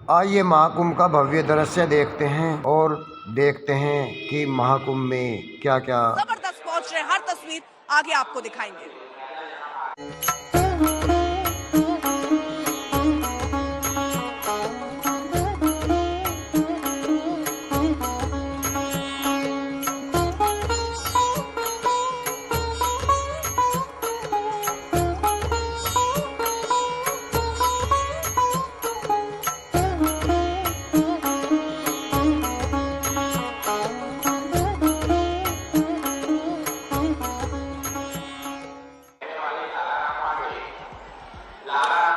आइए महाकुंभ का भव्य दृश्य देखते हैं और देखते हैं कि महाकुंभ में क्या क्या जबरदस्त पहुंच रहे हैं। हर तस्वीर आगे आपको दिखाएंगे।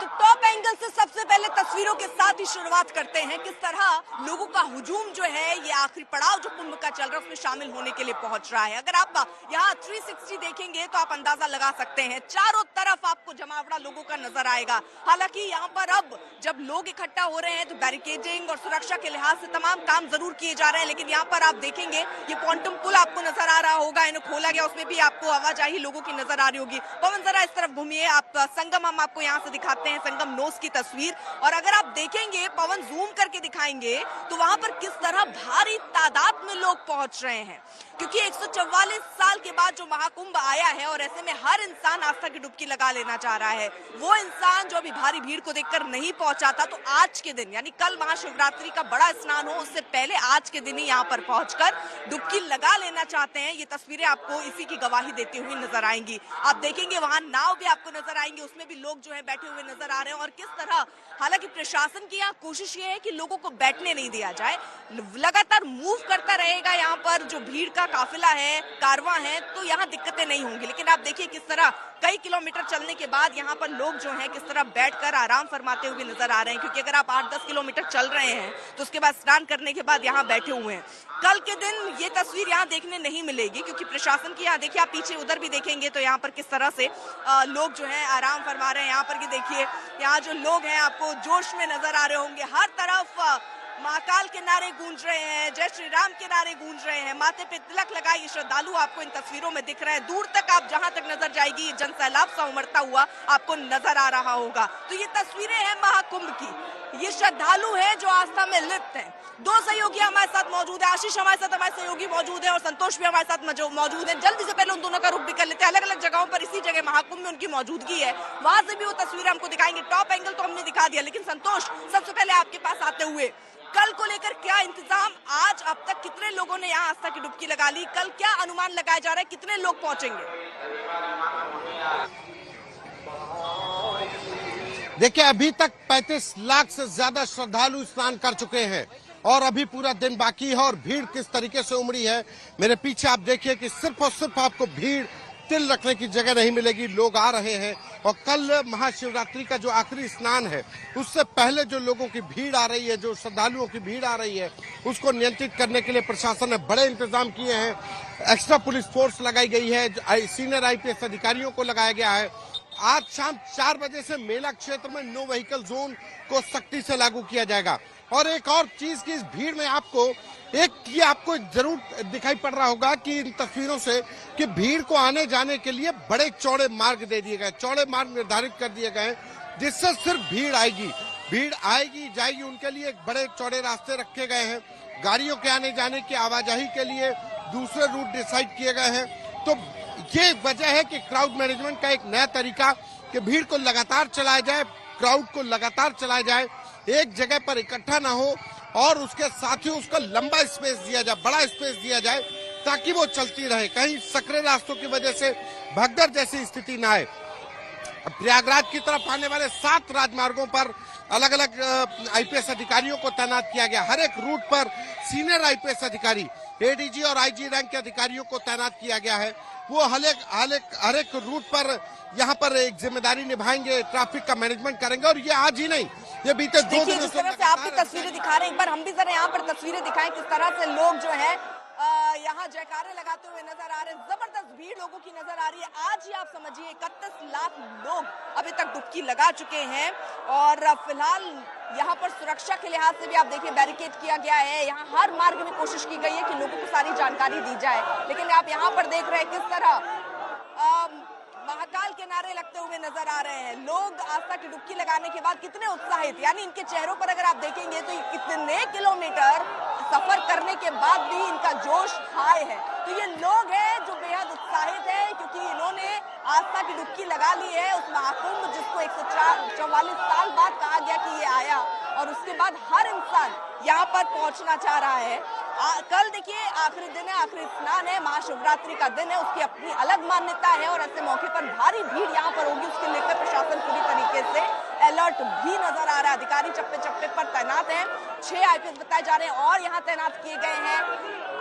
तो टॉप एंगल से सबसे पहले तस्वीरों के साथ ही शुरुआत करते हैं। किस तरह लोगों का हुजूम जो है ये आखिरी पड़ाव जो कुंभ का चल रहा है उसमें शामिल होने के लिए पहुंच रहा है। अगर आप यहाँ 360 देखेंगे तो आप अंदाजा लगा सकते हैं, चारों तरफ आपको जमावड़ा लोगों का नजर आएगा। हालांकि यहाँ पर अब जब लोग इकट्ठा हो रहे हैं तो बैरिकेडिंग और सुरक्षा के लिहाज से तमाम काम जरूर किए जा रहे हैं, लेकिन यहाँ पर आप देखेंगे ये क्वांटम पुल आपको नजर आ रहा होगा, इन्हें खोला गया, उसमें भी आपको आवाजाही लोगों की नजर आ रही होगी। पवन जरा इस तरफ घूमिए, आप संगम हम आपको यहाँ से दिखाते हैं, संगम नोस की तस्वीर। और अगर आप देखेंगे, पवन जूम करके दिखाएंगे तो वहां पर किस तरह भारी तादाद में लोग पहुंच रहे हैं, क्योंकि 144 साल के बाद जो महाकुंभ आया है और ऐसे में हर इंसान आस्था की डुबकी लगा लेना चाह रहा है। वो इंसान जो अभी भारी भीड़ को देखकर नहीं पहुंचा था, तो आज के दिन यानी कल महाशिवरात्रि का बड़ा स्नान हो उससे पहले आज के दिन ही यहाँ पर पहुंचकर डुबकी लगा लेना चाहते हैं। ये तस्वीरें आपको इसी की गवाही देती हुई नजर आएंगी। आप देखेंगे वहां नाव भी आपको नजर आएंगे, उसमें भी लोग जो है बैठे हुए नजर आ रहे हैं। और किस तरह, हालांकि प्रशासन की यहाँ कोशिश ये है कि लोगों को बैठने नहीं दिया जाए, लगातार मूव करता रहेगा। यहाँ पर जो भीड़ का काफिला है, कारवां है, तो यहाँ दिक्कतें नहीं होंगी। लेकिन आप देखिए किस तरह कई किलोमीटर चलने के बाद यहाँ पर लोग जो हैं किस तरह बैठकर आराम फरमाते हुए नजर आ रहे हैं, क्योंकि अगर आप 8-10 किलोमीटर चल रहे हैं तो उसके बाद स्नान करने के बाद यहाँ बैठे हुए हैं। कल के दिन ये तस्वीर यहाँ देखने नहीं मिलेगी, क्योंकि प्रशासन की यहाँ देखिए, आप पीछे उधर भी देखेंगे तो यहाँ पर किस तरह से लोग जो है आराम फरमा रहे हैं। यहाँ पर भी देखिए, यहाँ जो लोग हैं आपको जोश में नजर आ रहे होंगे। हर तरफ महाकाल के नारे गूंज रहे हैं, जय श्री राम के नारे गूंज रहे हैं, माथे पे तिलक लगाए श्रद्धालु आपको इन तस्वीरों में दिख रहे हैं। दूर तक आप जहां तक नजर जाएगी ये जन सैलाब सा उमड़ता हुआ आपको नजर आ रहा होगा। तो ये तस्वीरें हैं महाकुंभ की, ये श्रद्धालु है जो आस्था में लिप्त हैं। दो सहयोगी हमारे साथ मौजूद है, आशीष हमारे साथ, हमारे सहयोगी मौजूद है, और संतोष भी हमारे साथ मौजूद है। जल्दी से पहले उन दोनों का रुख भी कर लेते हैं, अलग अलग जगहों पर इसी जगह महाकुंभ में उनकी मौजूदगी है, वहां से भी वो तस्वीरें हमको दिखाएंगे। टॉप एंगल तो हमने दिखा दिया, लेकिन संतोष सबसे पहले आपके पास आते हुए, कल को लेकर क्या इंतजाम, आज अब तक कितने लोगों ने यहाँ आस्था की डुबकी लगा ली, कल क्या अनुमान लगाया जा रहा है, कितने लोग पहुंचेंगे? देखिए, अभी तक 35 लाख से ज्यादा श्रद्धालु स्नान कर चुके हैं और अभी पूरा दिन बाकी है। और भीड़ किस तरीके से उमड़ी है, मेरे पीछे आप देखिए कि सिर्फ और सिर्फ आपको भीड़, तिल रखने की जगह नहीं मिलेगी। लोग आ रहे हैं और कल महाशिवरात्रि का जो आखिरी स्नान है उससे पहले जो लोगों की भीड़ आ रही है, जो श्रद्धालुओं की भीड़ आ रही है, उसको नियंत्रित करने के लिए प्रशासन ने बड़े इंतजाम किए हैं। एक्स्ट्रा पुलिस फोर्स लगाई गई है, सीनियर IPS अधिकारियों को लगाया गया है। आज शाम 4 बजे से मेला क्षेत्र में नो व्हीकल जोन को सख्ती से लागू किया जाएगा। और एक और चीज की इस भीड़ में आपको जरूर दिखाई पड़ रहा होगा कि इन तस्वीरों से कि भीड़ को आने जाने के लिए बड़े चौड़े मार्ग दे दिए गए, चौड़े मार्ग निर्धारित कर दिए गए, जिससे सिर्फ भीड़ आएगी जाएगी, उनके लिए बड़े चौड़े रास्ते रखे गए हैं। गाड़ियों के आने जाने की आवाजाही के लिए दूसरे रूट डिसाइड किए गए हैं। तो ये वजह है कि क्राउड मैनेजमेंट का एक नया तरीका, कि भीड़ को लगातार चलाया जाए, क्राउड को लगातार चलाया जाए, एक जगह पर इकट्ठा ना हो, और उसके साथ ही उसको लंबा स्पेस दिया जाए, बड़ा स्पेस दिया जाए, ताकि वो चलती रहे, कहीं सकरे रास्तों की वजह से भगदड़ जैसी स्थिति ना आए। प्रयागराज की तरफ आने वाले 7 राजमार्गों पर अलग अलग IPS अधिकारियों को तैनात किया गया। हर एक रूट पर सीनियर IPS अधिकारी, ADG और IG रैंक के अधिकारियों को तैनात किया गया है। वो हर एक रूट पर यहाँ पर एक जिम्मेदारी निभाएंगे, ट्रैफिक का मैनेजमेंट करेंगे। और ये आज ही नहीं, ये बीते 2 दिनों से जिस तरह से आपकी तस्वीरें दिखा रहे हैं, एक बार हम भी जरा यहाँ पर तस्वीरें दिखाएं, किस तरह से लोग जो है यहाँ जयकारे लगाते हुए नजर आ रहे हैं। जबरदस्त भीड़ लोगों की नजर आ रही है। आज ही आप समझिए 31 लाख लोग अभी तक डुबकी लगा चुके हैं। और फिलहाल यहाँ पर सुरक्षा के लिहाज से भी आप देखिए बैरिकेड किया गया है। यहाँ हर मार्ग में कोशिश की गई है कि लोगों को सारी जानकारी दी जाए। लेकिन आप यहाँ पर देख रहे हैं किस तरह महाकाल के नारे लगते हुए नजर आ रहे हैं। लोग आस्था की डुबकी लगाने के बाद कितने उत्साहित, यानी इनके चेहरों पर अगर आप देखेंगे तो कितने किलोमीटर सफर करने के बाद भी इनका जोश हाई है। तो ये लोग हैं जो बेहद उत्साहित हैं क्योंकि इन्होंने आस्था की डुबकी लगा ली है उस महाकुंभ जिसको 144 साल बाद कहा गया कि ये आया, और उसके बाद हर इंसान यहाँ पर पहुंचना चाह रहा है। कल देखिए आखिरी दिन है, आखिरी स्नान है, महाशिवरात्रि का दिन है, उसकी अपनी अलग मान्यता है और ऐसे मौके पर भारी भीड़ यहाँ पर होगी। उसके लेकर प्रशासन पूरी तरीके से अलर्ट भी नजर आ रहा है। अधिकारी चप्पे चप्पे पर तैनात हैं, 6 आईपीएस बताए जा रहे हैं और यहाँ तैनात किए गए हैं।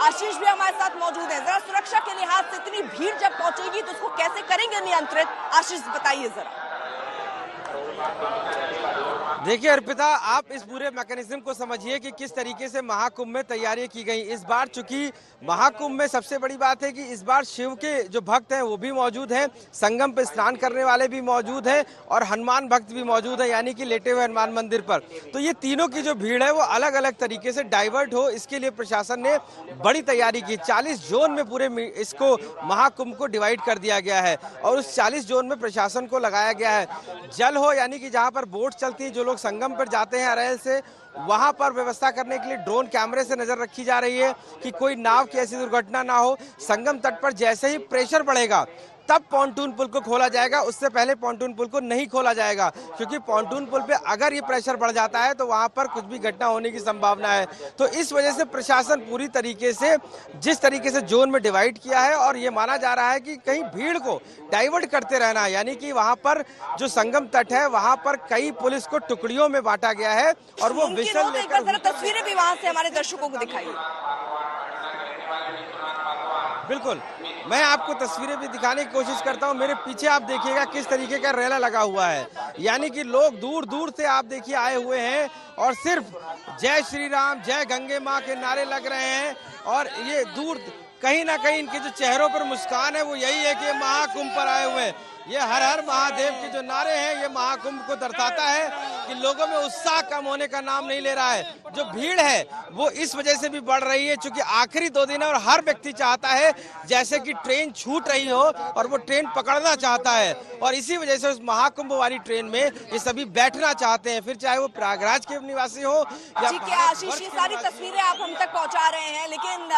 आशीष भी हमारे साथ मौजूद है। जरा सुरक्षा के लिहाज से इतनी भीड़ जब पहुंचेगी तो उसको कैसे करेंगे नियंत्रित, आशीष बताइए जरा। देखिए अर्पिता, आप इस पूरे मैकेनिज्म को समझिए कि किस तरीके से महाकुंभ में तैयारी की गई। इस बार चूंकि महाकुंभ में सबसे बड़ी बात है कि इस बार शिव के जो भक्त हैं वो भी मौजूद हैं, संगम पे स्नान करने वाले भी मौजूद हैं और हनुमान भक्त भी मौजूद हैं, यानी कि लेटे हुए हनुमान मंदिर पर। तो ये तीनों की जो भीड़ है वो अलग अलग तरीके से डाइवर्ट हो, इसके लिए प्रशासन ने बड़ी तैयारी की। 40 जोन में पूरे इसको महाकुंभ को डिवाइड कर दिया गया है और उस 40 जोन में प्रशासन को लगाया गया है। जल हो यानी कि जहाँ पर बोट चलती है, जो लोग संगम पर जाते हैं अरैल से, वहां पर व्यवस्था करने के लिए ड्रोन कैमरे से नजर रखी जा रही है कि कोई नाव की ऐसी दुर्घटना ना हो। संगम तट पर जैसे ही प्रेशर बढ़ेगा तब पॉन्टून पुल को खोला जाएगा, उससे पहले पॉन्टून पुल को नहीं खोला जाएगा, क्योंकि पॉन्टून पुल पे अगर ये प्रेशर बढ़ जाता है तो वहां पर कुछ भी घटना होने की संभावना है। तो इस वजह से प्रशासन पूरी तरीके से जिस तरीके से जोन में डिवाइड किया है और ये माना जा रहा है कि कहीं भीड़ को डाइवर्ट करते रहना है, यानी कि वहां पर जो संगम तट है वहां पर कई पुलिस को टुकड़ियों में बांटा गया है और वो विशल लेकर तस्वीरें भी वहां से हमारे दर्शकों को दिखाइए। बिल्कुल, मैं आपको तस्वीरें भी दिखाने की कोशिश करता हूं। मेरे पीछे आप देखिएगा किस तरीके का रेला लगा हुआ है, यानी कि लोग दूर दूर से आप देखिए आए हुए हैं और सिर्फ जय श्री राम, जय गंगे माँ के नारे लग रहे हैं। और ये दूर कहीं ना कहीं इनके जो चेहरों पर मुस्कान है वो यही है कि ये महाकुंभ पर आए हुए हैं। ये हर हर महादेव के जो नारे हैं ये महाकुंभ को दर्शाता है कि लोगों में उत्साह कम होने का नाम नहीं ले रहा है। जो भीड़ है वो इस वजह से भी बढ़ रही है क्योंकि आखिरी 2 दिन है और हर व्यक्ति चाहता है जैसे कि ट्रेन छूट रही हो और वो ट्रेन पकड़ना चाहता है, और इसी वजह से उस महाकुंभ वाली ट्रेन में ये सभी बैठना चाहते हैं, फिर चाहे वो प्रयागराज के निवासी हो या। ठीक है आशीष, ये सारी तस्वीरें आप हम तक पहुंचा रहे हैं, लेकिन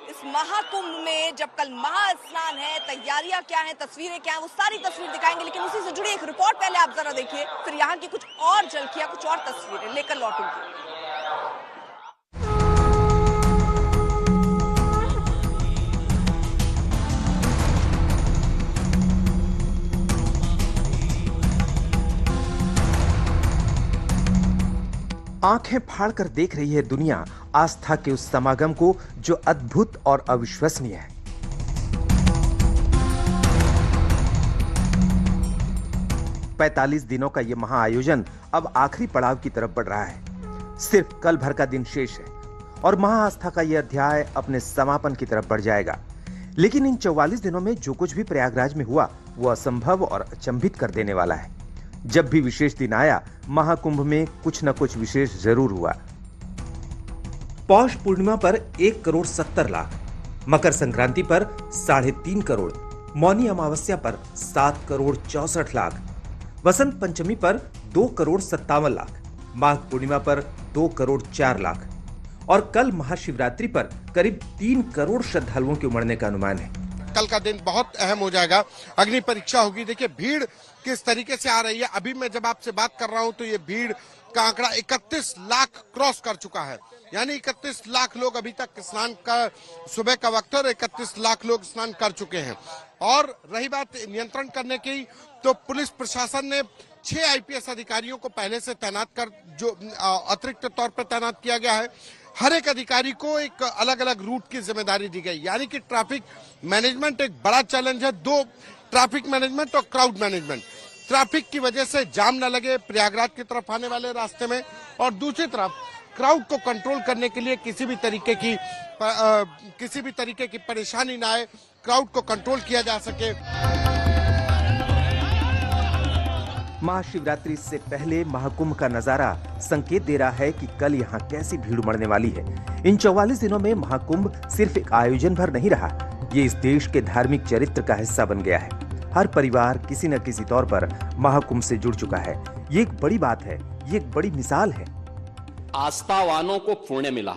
इस महाकुंभ में जब कल महास्नान है, तैयारियां क्या हैं, तस्वीरें क्या हैं, वो सारी तस्वीर दिखाएंगे। लेकिन उसी से जुड़ी एक रिपोर्ट पहले आप जरा देखिए, फिर यहाँ की कुछ और झलकियां, कुछ और तस्वीरें लेकर लौटूंगी। आंखें फाड़कर देख रही है दुनिया आस्था के उस समागम को जो अद्भुत और अविश्वसनीय है। पैंतालीस दिनों का यह महाआयोजन अब आखिरी पड़ाव की तरफ बढ़ रहा है। सिर्फ कल भर का दिन शेष है और महाआस्था का यह अध्याय अपने समापन की तरफ बढ़ जाएगा। लेकिन इन 44 दिनों में जो कुछ भी प्रयागराज में हुआ वो असंभव और अचंभित कर देने वाला है। जब भी विशेष दिन आया, महाकुंभ में कुछ न कुछ विशेष जरूर हुआ। पौष पूर्णिमा पर 1,70,00,000 लाख, मकर संक्रांति पर 3.5 करोड़, मौनी अमावस्या पर 7,64,00,000 लाख, वसंत पंचमी पर 2,57,00,000 लाख, माघ पूर्णिमा पर 2,04,00,000 लाख और कल महाशिवरात्रि पर करीब 3 करोड़ श्रद्धालुओं के उमड़ने का अनुमान है। कल का दिन बहुत अहम हो जाएगा, अग्नि परीक्षा होगी। देखिए भीड़ किस तरीके से आ रही है। अभी मैं जब आपसे बात कर रहा हूं तो ये भीड़ का आंकड़ा 31 लाख क्रॉस कर चुका है, यानी 31 लाख लोग अभी तक स्नान का सुबह का वक्त है और 31 लाख लोग स्नान कर चुके हैं। और रही बात नियंत्रण करने की, तो पुलिस प्रशासन ने 6 आईपीएस अधिकारियों को पहले से तैनात कर, जो अतिरिक्त तौर पर तैनात किया गया है। हर एक अधिकारी को एक अलग अलग रूट की जिम्मेदारी दी गई, यानी कि ट्रैफिक मैनेजमेंट एक बड़ा चैलेंज है। 2 ट्रैफिक मैनेजमेंट और क्राउड मैनेजमेंट। ट्रैफिक की वजह से जाम न लगे प्रयागराज की तरफ आने वाले रास्ते में, और दूसरी तरफ क्राउड को कंट्रोल करने के लिए किसी भी तरीके की परेशानी ना आए, क्राउड को कंट्रोल किया जा सके। महाशिवरात्रि से पहले महाकुंभ का नजारा संकेत दे रहा है कि कल यहाँ कैसी भीड़ उमड़ने वाली है। इन 44 दिनों में महाकुंभ सिर्फ एक आयोजन भर नहीं रहा, ये इस देश के धार्मिक चरित्र का हिस्सा बन गया है। हर परिवार किसी न किसी तौर पर महाकुंभ से जुड़ चुका है। ये एक बड़ी बात है, ये एक बड़ी मिसाल है। आस्थावानों को पुण्य मिला,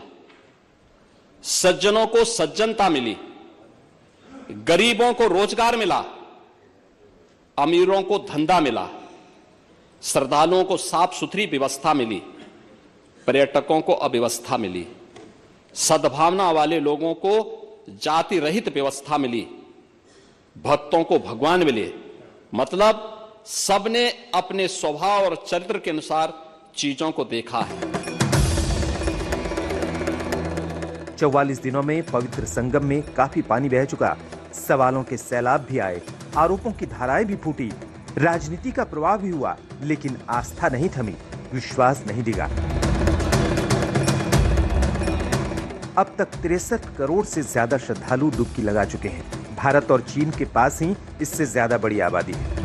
सज्जनों को सज्जनता मिली, गरीबों को रोजगार मिला, अमीरों को धंधा मिला, श्रद्धालुओं को साफ सुथरी व्यवस्था मिली, पर्यटकों को अव्यवस्था मिली, सद्भावना वाले लोगों को जाति रहित व्यवस्था मिली, भक्तों को भगवान मिले। मतलब सबने अपने स्वभाव और चरित्र के अनुसार चीजों को देखा है। 44 दिनों में पवित्र संगम में काफी पानी बह चुका, सवालों के सैलाब भी आए, आरोपों की धाराएं भी फूटी, राजनीति का प्रवाह भी हुआ, लेकिन आस्था नहीं थमी, विश्वास नहीं डिगा। अब तक 63 करोड़ से ज्यादा श्रद्धालु डुबकी लगा चुके हैं। भारत और चीन के पास ही इससे ज्यादा बड़ी आबादी है।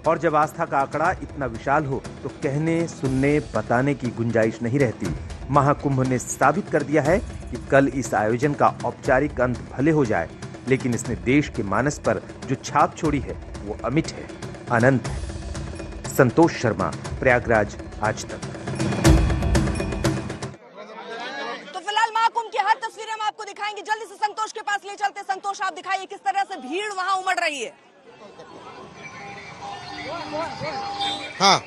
और जब आस्था का आंकड़ा इतना विशाल हो तो कहने, सुनने, बताने की गुंजाइश नहीं रहती। महाकुंभ ने साबित कर दिया है कि कल इस आयोजन का औपचारिक अंत भले हो जाए, लेकिन इसने देश के मानस पर जो छाप छोड़ी है वो अमिट है, अनंत है। संतोष शर्मा, प्रयागराज, आज तक। तो फिलहाल महाकुंभ की हर तस्वीरें हम आपको दिखाएंगे। जल्दी से संतोष के पास ले चलते। संतोष, आप दिखाइए किस तरह से भीड़ वहां उमड़ रही है। हाँ,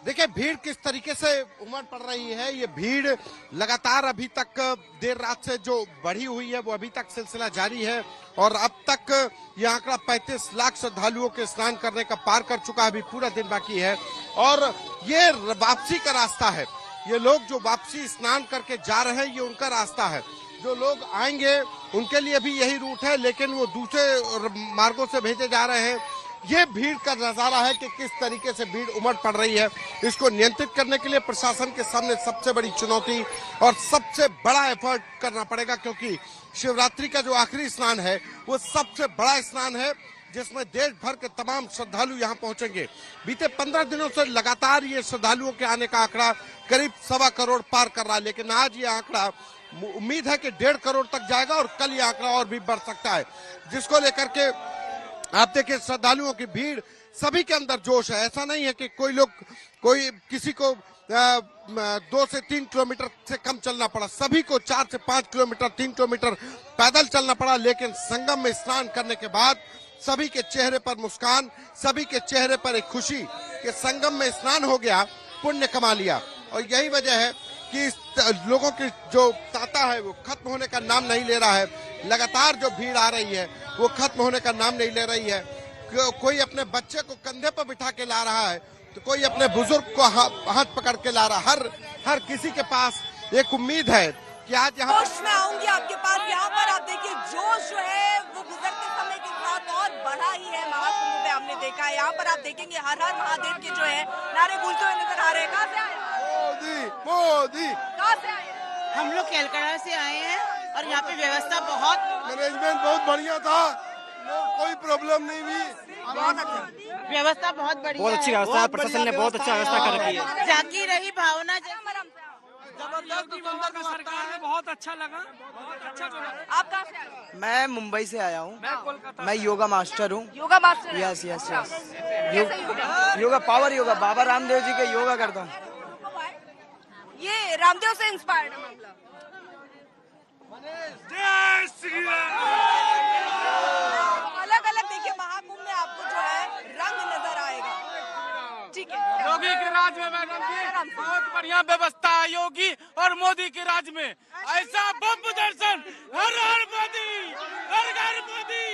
देखिए भीड़ किस तरीके से उमड़ पड़ रही है। ये भीड़ लगातार अभी तक देर रात से जो बढ़ी हुई है वो अभी तक सिलसिला जारी है और अब तक यह आंकड़ा 35 लाख श्रद्धालुओं के स्नान करने का पार कर चुका है। अभी पूरा दिन बाकी है और ये वापसी का रास्ता है। ये लोग जो वापसी स्नान करके जा रहे हैं ये उनका रास्ता है। जो लोग आएंगे उनके लिए भी यही रूट है, लेकिन वो दूसरे मार्गों से भेजे जा रहे हैं। ये भीड़ का नजारा है कि किस तरीके से भीड़ उमड़ पड़ रही है। इसको नियंत्रित करने के लिए प्रशासन के सामने सबसे बड़ी चुनौती और सबसे बड़ा एफर्ट करना पड़ेगा, क्योंकि शिवरात्रि का जो आखिरी स्नान है वो सबसे बड़ा स्नान है जिसमें देश भर के तमाम श्रद्धालु यहाँ पहुंचेंगे। बीते 15 दिनों से लगातार ये श्रद्धालुओं के आने का आंकड़ा करीब 1.25 करोड़ पार कर रहा है, लेकिन आज ये आंकड़ा उम्मीद है कि 1.5 करोड़ तक जाएगा और कल ये आंकड़ा और भी बढ़ सकता है, जिसको लेकर के आप देखिए श्रद्धालुओं की भीड़, सभी के अंदर जोश है। ऐसा नहीं है कि कोई किसी को 2 से 3 किलोमीटर से कम चलना पड़ा, सभी को 4 से 5 किलोमीटर 3 किलोमीटर पैदल चलना पड़ा, लेकिन संगम में स्नान करने के बाद सभी के चेहरे पर मुस्कान, सभी के चेहरे पर एक खुशी कि संगम में स्नान हो गया, पुण्य कमा लिया। और यही वजह है कि लोगों की जो तांता है वो खत्म होने का नाम नहीं ले रहा है। लगातार जो भीड़ आ रही है वो खत्म होने का नाम नहीं ले रही है। कोई अपने बच्चे को कंधे पर बिठा के ला रहा है तो कोई अपने बुजुर्ग को हाथ पकड़ के ला रहा है। हर किसी के पास एक उम्मीद है कि आज यहाँ मैं आऊंगी आपके पास। यहाँ पर आप देखिए जोश जो है वो गुजरते समय के साथ और बढ़ा ही है। महाकुंभ में हमने देखा है, यहाँ पर आप देखेंगे हर हर महादेव के जो है नारे गूंजते हुए नजर आ रहे हैं। कहाँ से आए? मोदी कहाँ से आए? हम लोग कैलकाटा से आए हैं और यहाँ पे व्यवस्था बहुत, मैनेजमेंट बहुत बढ़िया था, कोई प्रॉब्लम नहीं हुई, व्यवस्था बहुत बढ़िया, बहुत अच्छी व्यवस्था है। प्रशासन ने बहुत अच्छा व्यवस्था कर रखी है। जाकी रही भावना। जबरदस्त सरकार है, बहुत अच्छा लगा, बहुत अच्छा। आप कहाँ से आए? मैं मुंबई से आया हूँ। मैं योगा मास्टर हूँ। Yoga master? Yes yes yes. Yoga power yoga, Baba Ramdev ji के योगा करता हूँ। ये रामदेव से इंस्पायर्ड है मामला। अलग अलग देखिए महाकुंभ में आपको जो है रंग नजर आएगा। ठीक है, योगी के राज में मैडम जी बहुत बढ़िया व्यवस्था है। योगी और मोदी के राज में ऐसा भव्य दर्शन, हर हर मोदी, हर घर मोदी।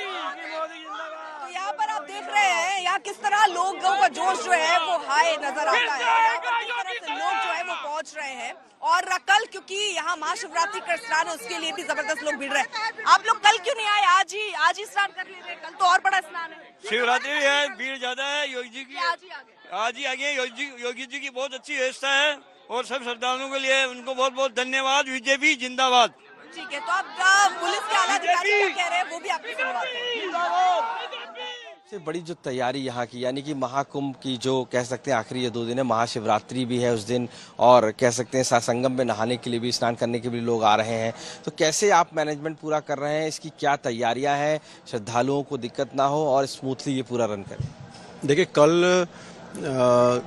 तो यहाँ पर आप देख रहे हैं यहाँ किस तरह लोगों का जोश जो है वो हाई नजर आता है। यहाँ पर किस तरह से लोग जो है वो पहुंच रहे हैं और कल क्योंकि यहाँ महाशिवरात्रि का स्नान है उसके लिए भी जबरदस्त लोग भिड़ रहे हैं। आप लोग कल क्यों नहीं आए? आज ही स्नान कर लेते, कल तो और बड़ा स्नान है। शिवरात्रि है, भीड़ ज्यादा है। योगी जी की आज ही आ गए। आज ही आ गए। योगी जी की बहुत अच्छी व्यवस्था है और सब श्रद्धालुओं के लिए उनको बहुत बहुत धन्यवाद। बीजेपी जिंदाबाद। ठीक है, तो अब पुलिस के आला अधिकारी क्या कह रहे हैं वो भी आपको सुनवाते हैं। सबसे बड़ी जो तैयारी यहाँ की, यानी कि महाकुंभ की जो कह सकते हैं आखिरी ये 2 दिन है, महाशिवरात्रि भी है उस दिन, और कह सकते हैं संगम में नहाने के लिए भी, स्नान करने के लिए लोग आ रहे हैं, तो कैसे आप मैनेजमेंट पूरा कर रहे हैं, इसकी क्या तैयारियां हैं, श्रद्धालुओं को दिक्कत ना हो और स्मूथली ये पूरा रन करें? देखिए, कल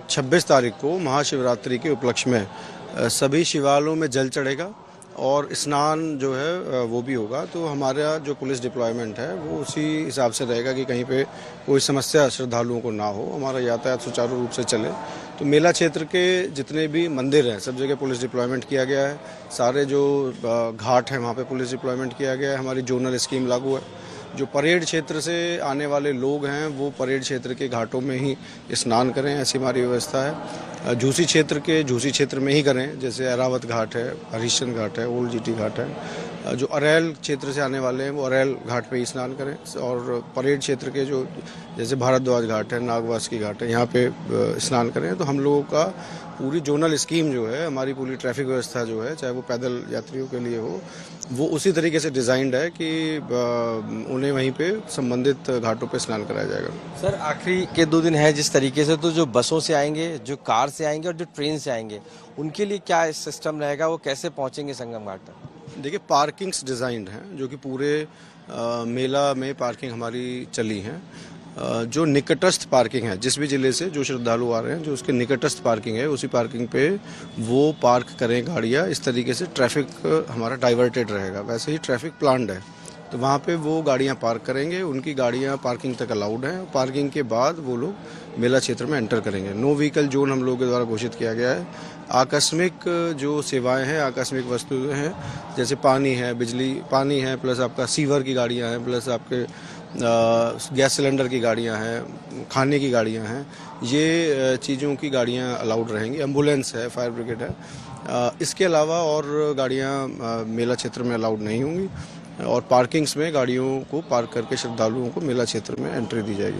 26 तारीख को महाशिवरात्रि के उपलक्ष्य में सभी शिवालयों में जल चढ़ेगा और स्नान जो है वो भी होगा। तो हमारा जो पुलिस डिप्लॉयमेंट है वो उसी हिसाब से रहेगा कि कहीं पे कोई समस्या श्रद्धालुओं को ना हो, हमारा यातायात सुचारू रूप से चले। तो मेला क्षेत्र के जितने भी मंदिर हैं सब जगह पुलिस डिप्लॉयमेंट किया गया है। सारे जो घाट हैं वहाँ पे पुलिस डिप्लॉयमेंट किया गया है। हमारी जोनल स्कीम लागू है। जो परेड क्षेत्र से आने वाले लोग हैं वो परेड क्षेत्र के घाटों में ही स्नान करें, ऐसी हमारी व्यवस्था है। झूसी क्षेत्र में ही करें, जैसे अरावत घाट है, हरिश्चंद्र घाट है, ओल्ड जीटी घाट है। जो अरैल क्षेत्र से आने वाले हैं वो अरैल घाट पे ही स्नान करें। और परेड क्षेत्र के जो जैसे भारद्वाज घाट है, नागवास की घाट है, यहाँ पे स्नान करें। तो हम लोगों का पूरी जोनल स्कीम जो है, हमारी पूरी ट्रैफिक व्यवस्था जो है, चाहे वो पैदल यात्रियों के लिए हो, वो उसी तरीके से डिज़ाइंड है कि उन्हें वहीं पे संबंधित घाटों पे स्नान कराया जाएगा। सर, आखिरी के 2 दिन है जिस तरीके से, तो जो बसों से आएंगे, जो कार से आएंगे और जो ट्रेन से आएंगे, उनके लिए क्या सिस्टम रहेगा, वो कैसे पहुंचेंगे संगम घाट तक? देखिए, पार्किंग्स डिज़ाइंड हैं जो कि पूरे मेला में पार्किंग हमारी चली हैं। जो निकटस्थ पार्किंग है, जिस भी ज़िले से जो श्रद्धालु आ रहे हैं, जो उसके निकटस्थ पार्किंग है, उसी पार्किंग पे वो पार्क करें गाड़ियाँ। इस तरीके से ट्रैफिक हमारा डाइवर्टेड रहेगा। वैसे ही ट्रैफिक प्लान्ड है, तो वहाँ पे वो गाड़ियाँ पार्क करेंगे। उनकी गाड़ियाँ पार्किंग तक अलाउड हैं। पार्किंग के बाद वो लोग मेला क्षेत्र में एंटर करेंगे। नो व्हीकल जोन हम लोगों के द्वारा घोषित किया गया है। आकस्मिक जो सेवाएं हैं, आकस्मिक वस्तुएं हैं, जैसे पानी है, बिजली, पानी है, प्लस आपका सीवर की गाड़ियाँ हैं, प्लस आपके गैस सिलेंडर की गाड़ियां हैं, खाने की गाड़ियां हैं, ये चीज़ों की गाड़ियां अलाउड रहेंगी। एम्बुलेंस है, फायर ब्रिगेड है। इसके अलावा और गाड़ियां मेला क्षेत्र में अलाउड नहीं होंगी और पार्किंग्स में गाड़ियों को पार्क करके श्रद्धालुओं को मेला क्षेत्र में एंट्री दी जाएगी।